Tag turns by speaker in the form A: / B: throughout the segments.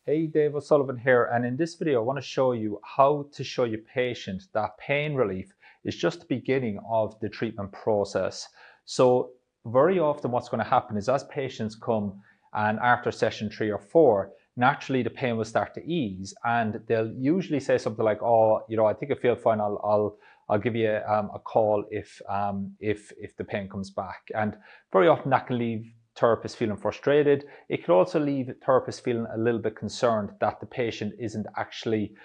A: Hey, Dave O'Sullivan here, and in this video I want to show you how to show your patient that pain relief is just the beginning of the treatment process. So very often what's going to happen is as patients come and after session 3 or 4, naturally the pain will start to ease and they'll usually say something like, oh, I think I feel fine, I'll give you a call if the pain comes back. And very often that can leave therapists feeling frustrated. It could also leave therapists feeling a little bit concerned that the patient isn't actually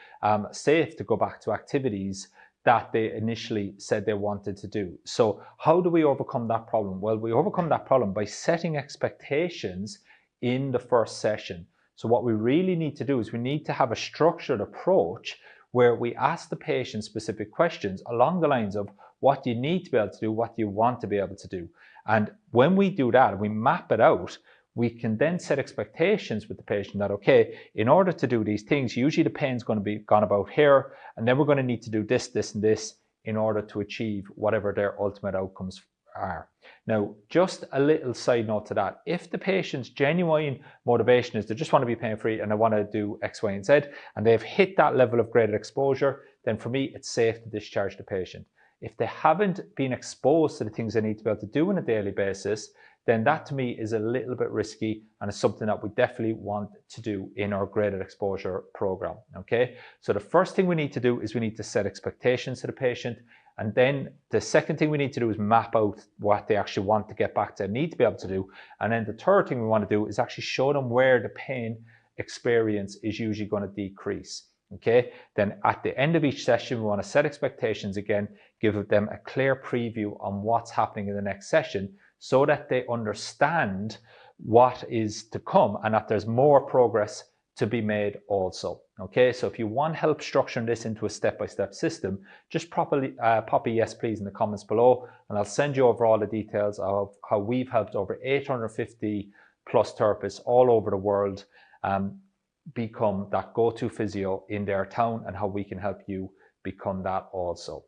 A: safe to go back to activities that they initially said they wanted to do. So how do we overcome that problem? Well, we overcome that problem by setting expectations in the first session. So what we really need to do is we need to have a structured approach where we ask the patient specific questions along the lines of what you need to be able to do, what you want to be able to do. And when we do that, we map it out, we can then set expectations with the patient that, okay, in order to do these things, usually the pain's going to be gone about here, and then we're going to need to do this, this, and this in order to achieve whatever their ultimate outcomes are. Now, just a little side note to that. If the patient's genuine motivation is they just want to be pain-free and they want to do X, Y, and Z, and they've hit that level of graded exposure, then for me, it's safe to discharge the patient. If they haven't been exposed to the things they need to be able to do on a daily basis, then that to me is a little bit risky and it's something that we definitely want to do in our graded exposure program, okay? So the first thing we need to do is we need to set expectations to the patient. And then the second thing we need to do is map out what they actually want to get back to and need to be able to do. And then the third thing we want to do is actually show them where the pain experience is usually going to decrease. Okay, then at the end of each session, we want to set expectations again, give them a clear preview on what's happening in the next session so that they understand what is to come and that there's more progress to be made also. Okay, so if you want help structuring this into a step-by-step system, just pop a yes please in the comments below and I'll send you over all the details of how we've helped over 850 plus therapists all over the world become that go-to physio in their town and how we can help you become that also.